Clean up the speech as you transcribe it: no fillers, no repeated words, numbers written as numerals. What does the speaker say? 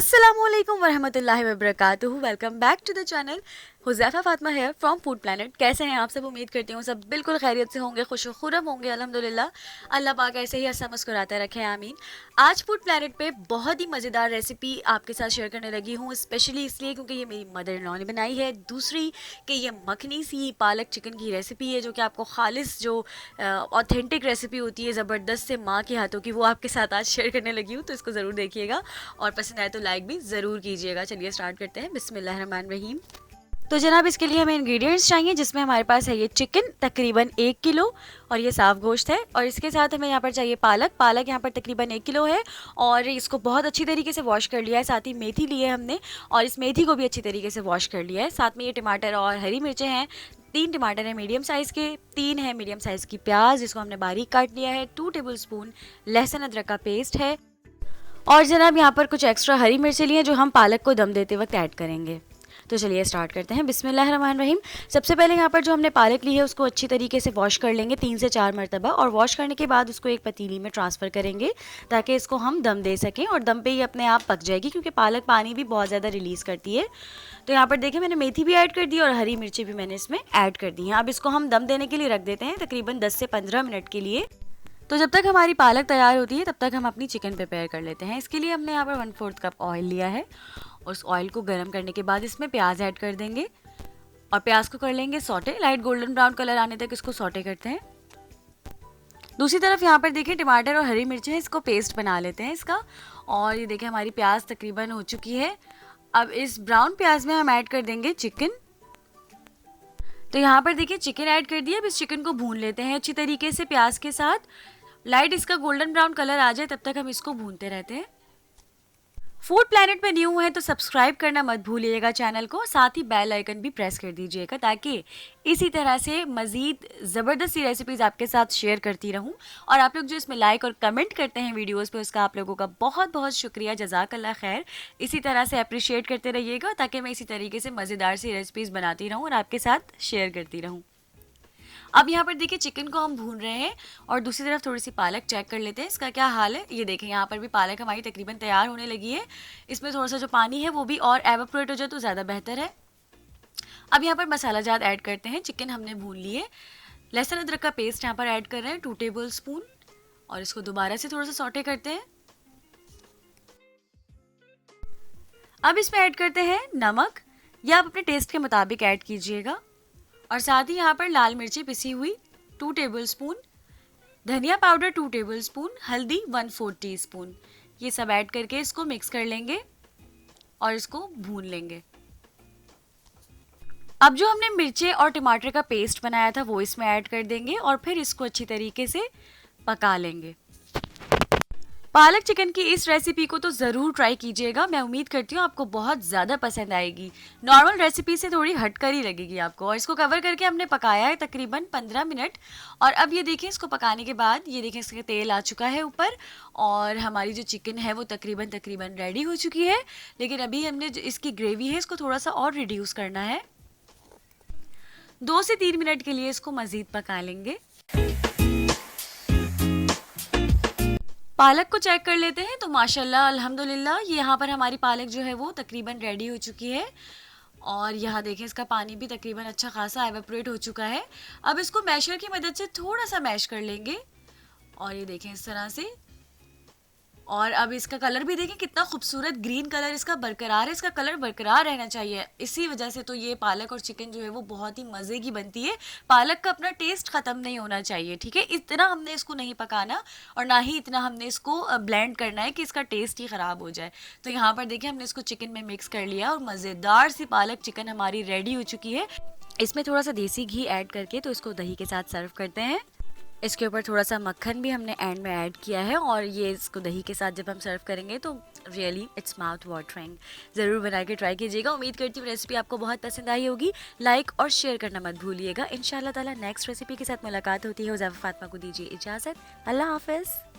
अस्सलामुअलैकुम वरहमतुल्लाहि वबरकातुहू। Welcome back to the channel. Huzaifa Fatima here from Food Planet. कैसे हैं आप सब? उम्मीद करती हूँ सब बिल्कुल खैरियत से होंगे, खुश खुरम होंगे अल्हम्दुलिल्लाह। अल्लाह पाक ऐसे ही हंसा मुस्कुराता रखे, आमीन। आज फूड प्लैनेट पे बहुत ही मज़ेदार रेसिपी आपके साथ शेयर करने लगी हूँ, स्पेशली इसलिए क्योंकि ये मेरी मदर इन लॉ ने बनाई है। दूसरी कि ये मखनी सी पालक चिकन की रेसिपी है जो कि आपको खालिस जो ऑथेंटिक रेसिपी होती है ज़बरदस्त से माँ के हाथों की, वो आपके साथ आज शेयर करने लगी हूँ। तो इसको ज़रूर देखिएगा और पसंद आए तो लाइक भी ज़रूर कीजिएगा। चलिए स्टार्ट करते हैं। बिस्मिल्लाहिर्रहमानिर्रहीम। तो जनाब इसके लिए हमें इंग्रेडिएंट्स चाहिए, जिसमें हमारे पास है ये चिकन तकरीबन 1 किलो और ये साफ़ गोश्त है। और इसके साथ हमें यहाँ पर चाहिए पालक यहाँ पर तकरीबन 1 किलो है और इसको बहुत अच्छी तरीके से वॉश कर लिया है। साथ ही मेथी ली है हमने और इस मेथी को भी अच्छी तरीके से वॉश कर लिया है। साथ में ये टमाटर और हरी मिर्चें हैं, 3 टमाटर हैं मीडियम साइज़ के, 3 है मीडियम साइज़ की प्याज जिसको हमने बारीक काट लिया है, 2 टेबल स्पून लहसुन अदरक का पेस्ट है और जनाब यहाँ पर कुछ एक्स्ट्रा हरी मिर्चें ली हैं जो हम पालक को दम देते वक्त ऐड करेंगे। तो चलिए स्टार्ट करते हैं। बिस्मिल्लाहिर्रहमानिर्रहीम। सबसे पहले यहाँ पर जो हमने पालक ली है उसको अच्छी तरीके से वॉश कर लेंगे 3 से 4 मरतबा, और वॉश करने के बाद उसको एक पतीली में ट्रांसफ़र करेंगे ताकि इसको हम दम दे सकें और दम पे ही अपने आप पक जाएगी, क्योंकि पालक पानी भी बहुत ज़्यादा रिलीज़ करती है। तो यहाँ पर देखिए मैंने मेथी भी ऐड कर दी और हरी मिर्ची भी मैंने इसमें ऐड कर दी हैं। अब इसको हम दम देने के लिए रख देते हैं तकरीबन 10 से 15 मिनट के लिए। तो जब तक हमारी पालक तैयार होती है तब तक हम अपनी चिकन प्रिपेयर कर लेते हैं। इसके लिए हमने यहाँ पर 1/4 कप ऑयल लिया है और उस ऑयल को गर्म करने के बाद इसमें प्याज ऐड कर देंगे और प्याज को कर लेंगे saute. Light golden brown colour आने तक इसको सॉटे करते हैं। दूसरी तरफ यहाँ पर देखिए टमाटर और हरी मिर्चें, इसको पेस्ट बना लेते हैं इसका। और ये देखिए हमारी प्याज तकरीबन हो चुकी है। अब इस ब्राउन प्याज में हम ऐड कर देंगे चिकन। तो यहाँ पर देखिए चिकन ऐड कर दिया। अब इस चिकन को भून लेते हैं अच्छी तरीके से प्याज के साथ। लाइट इसका गोल्डन ब्राउन कलर आ जाए तब तक हम इसको भूनते रहते हैं। फूड प्लैनेट पे न्यू है तो सब्सक्राइब करना मत भूलिएगा चैनल को, साथ ही बेल आइकन भी प्रेस कर दीजिएगा ताकि इसी तरह से मज़ीद ज़बरदस्त सी रेसिपीज़ आपके साथ शेयर करती रहूं। और आप लोग जो इसमें लाइक और कमेंट करते हैं वीडियोस पे, उसका आप लोगों का बहुत बहुत शुक्रिया, जज़ाकल्लाह खैर। इसी तरह से अप्रिशिएट करते रहिएगा ताकि मैं इसी तरीके से मज़ेदार सी रेसिपीज़ बनाती रहूँ और आपके साथ शेयर करती रहूँ। अब यहाँ पर देखिए चिकन को हम भून रहे हैं और दूसरी तरफ थोड़ी सी पालक चेक कर लेते हैं इसका क्या हाल है। ये देखें यहाँ पर भी पालक हमारी तकरीबन तैयार होने लगी है। इसमें थोड़ा सा जो पानी है वो भी और एवापोरेट हो जाए तो ज़्यादा बेहतर है। अब यहाँ पर मसाला जात ऐड करते हैं। चिकन हमने भून लिए, लहसुन अदरक का पेस्ट यहाँ पर ऐड कर रहे हैं 2 टेबल स्पून और इसको दोबारा से थोड़ा सा सॉटे करते हैं। अब इसमें ऐड करते हैं नमक, या आप अपने टेस्ट के मुताबिक ऐड कीजिएगा। और साथ ही यहाँ पर लाल मिर्ची पिसी हुई 2 टेबल स्पून, धनिया पाउडर 2 टेबल स्पून, हल्दी 1/4 टीस्पून, ये सब ऐड करके इसको मिक्स कर लेंगे और इसको भून लेंगे। अब जो हमने मिर्ची और टमाटर का पेस्ट बनाया था वो इसमें ऐड कर देंगे और फिर इसको अच्छी तरीके से पका लेंगे। पालक चिकन की इस रेसिपी को तो ज़रूर ट्राई कीजिएगा। मैं उम्मीद करती हूँ आपको बहुत ज़्यादा पसंद आएगी। नॉर्मल रेसिपी से थोड़ी हटकर ही लगेगी आपको। और इसको कवर करके हमने पकाया है तकरीबन 15 मिनट। और अब ये देखिए इसको पकाने के बाद ये देखिए इसका तेल आ चुका है ऊपर और हमारी जो चिकन है वो तकरीबन रेडी हो चुकी है। लेकिन अभी हमने जो इसकी ग्रेवी है इसको थोड़ा सा और रिड्यूस करना है। 2 से 3 मिनट के लिए इसको मज़ीद पका लेंगे। पालक को चेक कर लेते हैं। तो माशाल्लाह अल्हम्दुलिल्लाह ये यहाँ पर हमारी पालक जो है वो तकरीबन रेडी हो चुकी है और यहाँ देखें इसका पानी भी तकरीबन अच्छा खासा एवेपोरेट हो चुका है। अब इसको मैशर की मदद से थोड़ा सा मैश कर लेंगे और ये देखें इस तरह से। और अब इसका कलर भी देखें कितना खूबसूरत ग्रीन कलर इसका बरकरार है। इसका कलर बरकरार रहना चाहिए, इसी वजह से तो ये पालक और चिकन जो है वो बहुत ही मज़े की बनती है। पालक का अपना टेस्ट ख़त्म नहीं होना चाहिए, ठीक है। इतना हमने इसको नहीं पकाना और ना ही इतना हमने इसको ब्लेंड करना है कि इसका टेस्ट ही ख़राब हो जाए। तो यहाँ पर देखिए हमने इसको चिकन में मिक्स कर लिया और मज़ेदार सी पालक चिकन हमारी रेडी हो चुकी है। इसमें थोड़ा सा देसी घी ऐड करके तो इसको दही के साथ सर्व करते हैं। इसके ऊपर थोड़ा सा मक्खन भी हमने एंड में ऐड किया है और ये इसको दही के साथ जब हम सर्व करेंगे तो रियली इट्स माउथ वाटरिंग। ज़रूर बना के ट्राई कीजिएगा। उम्मीद करती हूँ रेसिपी आपको बहुत पसंद आई होगी। लाइक और शेयर करना मत भूलिएगा। इंशाल्लाह ताला नेक्स्ट रेसिपी के साथ मुलाकात होती है। हुज़ैफा फ़ातिमा को दीजिए इजाज़त। अल्लाह हाफ़िज़।